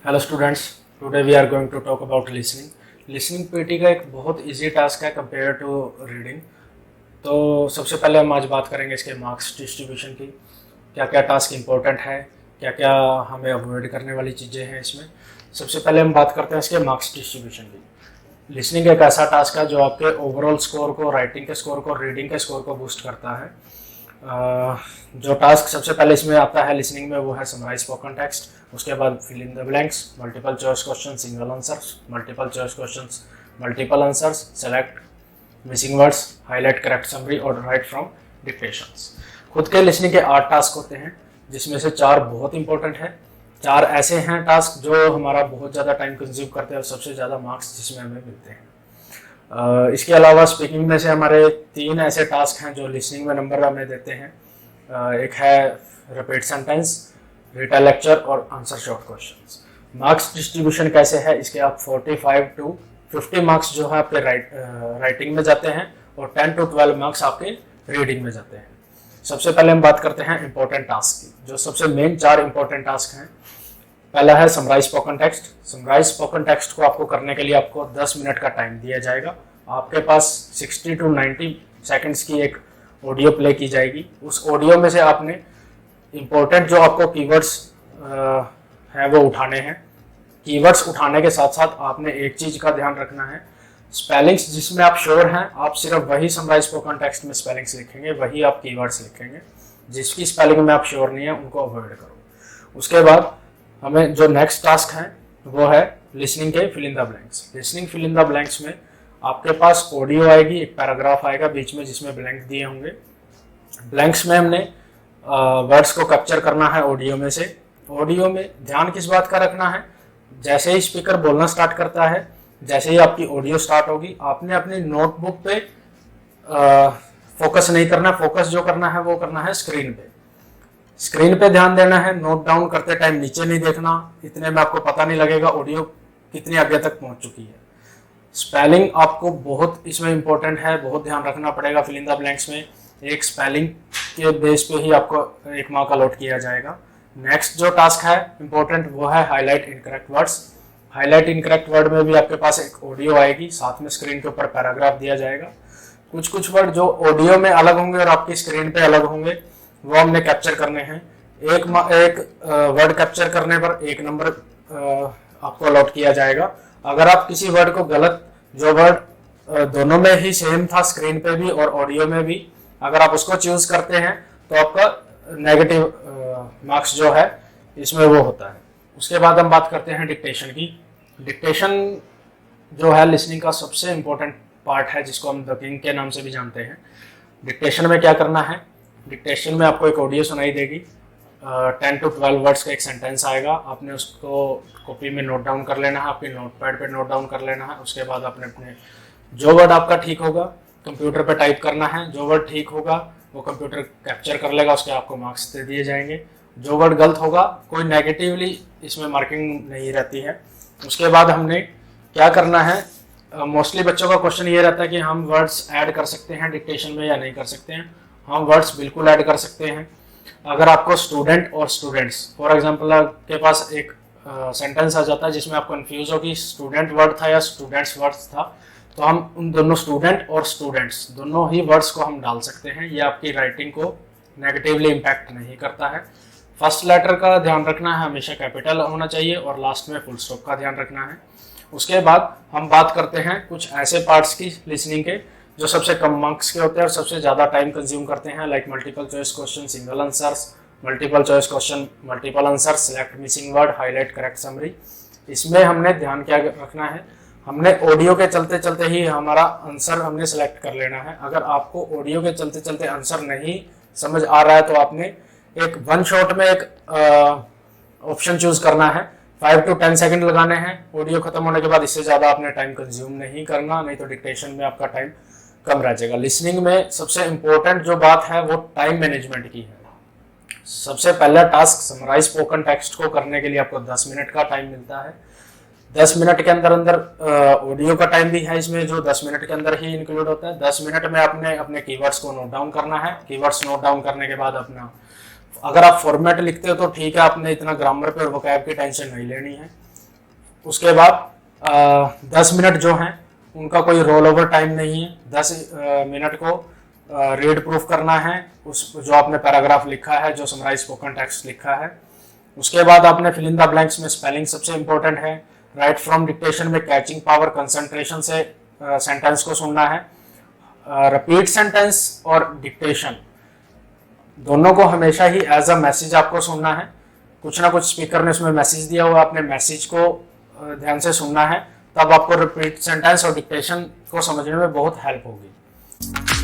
Hello students, today we are going to talk about listening. Listening PT का एक बहुत easy task है compare to reading. तो सबसे पहले हम आज बात करेंगे इसके मार्क्स डिस्ट्रीब्यूशन की। क्या क्या टास्क इंपॉर्टेंट है, क्या क्या हमें अवॉइड करने वाली चीज़ें हैं इसमें। सबसे पहले हम बात करते हैं इसके मार्क्स डिस्ट्रीब्यूशन की। लिसनिंग एक ऐसा टास्क है जो आपके ओवरऑल स्कोर को, राइटिंग के स्कोर को, रीडिंग के स्कोर को बूस्ट करता है। जो टास्क सबसे पहले इसमें आता है लिसनिंग में वो है समराइज स्पोकन टेक्स्ट। उसके बाद fill in the blanks, multiple choice question, single answers, multiple choice questions, multiple answers, select missing words, highlight correct summary और राइट फ्रॉम डिक्टेशंस। खुद के लिसनिंग के 8 टास्क होते हैं, जिसमें से 4 बहुत इंपॉर्टेंट हैं। 4 ऐसे हैं टास्क जो हमारा बहुत ज़्यादा टाइम कंज्यूम करते हैं और सबसे ज़्यादा मार्क्स जिसमें हमें मिलते हैं। इसके अलावा स्पीकिंग में से हमारे 3 ऐसे टास्क हैं जो लिसनिंग में नंबर हमें देते हैं। एक है रिपीट सेंटेंस, रिटन लेक्चर और answer short questions. Marks distribution कैसे है इसके, आप 45 to 50 मार्क्स जो है आपके राइटिंग में जाते हैं और 10 to 12 मार्क्स आपके रीडिंग में जाते हैं। सबसे पहले हम बात करते हैं इंपॉर्टेंट टास्क की, जो सबसे मेन 4 इंपॉर्टेंट टास्क हैं। पहला है summarise spoken text. Summarise spoken text को आपको करने के लिए आपको 10 मिनट का टाइम दिया जाएगा। आपके पास 60 to 90 सेकंड्स की एक ऑडियो प्ले की जाएगी। उस ऑडियो में से आपने इंपॉर्टेंट जो आपको कीवर्ड्स हैं वो उठाने हैं। कीवर्ड्स उठाने के साथ साथ आपने एक चीज़ का ध्यान रखना है, स्पेलिंग्स जिसमें आप श्योर हैं आप सिर्फ वही समराइज स्पोकन टेक्स्ट में स्पेलिंग्स लिखेंगे, वही आप कीवर्ड्स लिखेंगे। जिसकी स्पेलिंग में आप श्योर नहीं है उनको अवॉइड करो। उसके बाद हमें जो नेक्स्ट टास्क है वो है लिसनिंग के fill in the blanks. Listening fill in the blanks में आपके पास ऑडियो आएगी, एक पैराग्राफ आएगा बीच में जिसमें ब्लैंक दिए होंगे। ब्लैंक्स में हमने वर्ड्स को कैप्चर करना है ऑडियो में से। ऑडियो में ध्यान किस बात का रखना है, जैसे ही स्पीकर बोलना स्टार्ट करता है, जैसे ही आपकी ऑडियो स्टार्ट होगी, आपने अपनी नोटबुक पे फोकस नहीं करना। फोकस जो करना है वो करना है स्क्रीन पे। स्क्रीन पे ध्यान देना है, नोट डाउन करते टाइम नीचे नहीं देखना, इतने में आपको पता नहीं लगेगा ऑडियो कितनी आगे तक पहुंच चुकी है। स्पेलिंग आपको बहुत इसमें इंपॉर्टेंट है, बहुत ध्यान रखना पड़ेगा। फिल इन द ब्लैंक्स में एक स्पेलिंग के बेस पे ही आपको 1 मार्क अलॉट किया जाएगा। नेक्स्ट जो टास्क है इंपॉर्टेंट वो है highlight incorrect words. Highlight incorrect word में भी आपके पास एक ऑडियो आएगी, साथ में स्क्रीन के ऊपर पैराग्राफ दिया जाएगा। कुछ वर्ड जो ऑडियो में अलग होंगे और आपकी स्क्रीन पे अलग होंगे वो हमने कैप्चर करने हैं। एक वर्ड कैप्चर करने पर 1 नंबर आपको अलॉट किया जाएगा। अगर आप किसी वर्ड को गलत, जो वर्ड दोनों में ही सेम था स्क्रीन पे भी और ऑडियो में भी, अगर आप उसको चूज करते हैं तो आपका नेगेटिव मार्क्स जो है इसमें वो होता है। उसके बाद हम बात करते हैं डिक्टेशन की। डिक्टेशन जो है लिसनिंग का सबसे इंपॉर्टेंट पार्ट है, जिसको हम द किंग के नाम से भी जानते हैं। डिक्टेशन में क्या करना है, डिक्टेशन में आपको एक ऑडियो सुनाई देगी, 10 to 12 वर्ड्स का एक सेंटेंस आएगा। आपने उसको कॉपी में नोट डाउन कर लेना है, आपके नोटपैड पे नोट डाउन कर लेना है। उसके बाद आपने अपने जो वर्ड आपका ठीक होगा कंप्यूटर पे टाइप करना है। जो वर्ड ठीक होगा वो कंप्यूटर कैप्चर कर लेगा, उसके आपको मार्क्स दे दिए जाएंगे। जो वर्ड गलत होगा कोई नेगेटिवली इसमें मार्किंग नहीं रहती है। उसके बाद हमने क्या करना है, मोस्टली बच्चों का क्वेश्चन ये रहता है कि हम वर्ड्स ऐड कर सकते हैं डिक्टेशन में या नहीं कर सकते हैं। हम वर्ड्स बिल्कुल ऐड कर सकते हैं। अगर आपको स्टूडेंट और स्टूडेंट्स, फॉर एग्जांपल आपके पास एक सेंटेंस आ जाता है जिसमें आप कंफ्यूज हो कि स्टूडेंट वर्ड था या स्टूडेंट्स वर्ड्स था, तो हम उन दोनों स्टूडेंट और स्टूडेंट्स दोनों ही वर्ड्स को हम डाल सकते हैं। ये आपकी राइटिंग को नेगेटिवली इम्पैक्ट नहीं करता है। फर्स्ट लेटर का ध्यान रखना है, हमेशा कैपिटल होना चाहिए और लास्ट में फुल स्टॉप का ध्यान रखना है। उसके बाद हम बात करते हैं कुछ ऐसे पार्ट्स की लिसनिंग के जो सबसे कम मार्क्स के होते हैं और सबसे ज़्यादा टाइम कंज्यूम करते हैं, like multiple choice question, single answers, multiple choice question, multiple answers, select missing word, highlight correct summary. इसमें हमने ध्यान क्या रखना है, हमने ऑडियो के चलते चलते ही हमारा आंसर हमने सेलेक्ट कर लेना है। अगर आपको ऑडियो के चलते चलते आंसर नहीं समझ आ रहा है तो आपने एक 1 शॉट में एक ऑप्शन चूज करना है। 5 to 10 सेकंड लगाने हैं ऑडियो खत्म होने के बाद, इससे ज़्यादा आपने टाइम कंज्यूम नहीं करना, नहीं तो डिक्टेशन में आपका टाइम कम रह जाएगा। लिसनिंग में सबसे इंपॉर्टेंट जो बात है वो टाइम मैनेजमेंट की है। सबसे पहला टास्क समराइज स्पोकन टेक्स्ट को करने के लिए आपको 10 मिनट का टाइम मिलता है। 10 मिनट के अंदर ऑडियो का टाइम भी है इसमें, जो 10 मिनट के अंदर ही इंक्लूड होता है। 10 मिनट में आपने अपने कीवर्ड्स को नोट डाउन करना है। कीवर्ड्स नोट डाउन करने के बाद अगर आप फॉर्मेट लिखते हो तो ठीक है, आपने इतना ग्रामर पे और वोकैब की टेंशन नहीं लेनी है। उसके बाद 10 मिनट जो हैं उनका कोई रोल ओवर टाइम नहीं है। 10 मिनट को रीड प्रूफ करना है उस जो आपने पैराग्राफ लिखा है, जो समराइज स्पोकन टेक्स्ट लिखा है। उसके बाद आपने फिल इन द ब्लैंक्स में स्पेलिंग सबसे इंपॉर्टेंट है। राइट फ्रॉम डिक्टेशन में कैचिंग पावर, कंसंट्रेशन से सेंटेंस को सुनना है। रिपीट सेंटेंस और डिक्टेशन दोनों को हमेशा ही एज अ मैसेज आपको सुनना है। कुछ ना कुछ स्पीकर ने उसमें मैसेज दिया हुआ, आपने मैसेज को ध्यान से सुनना है, तब आपको रिपीट सेंटेंस और डिक्टेशन को समझने में बहुत हेल्प होगी।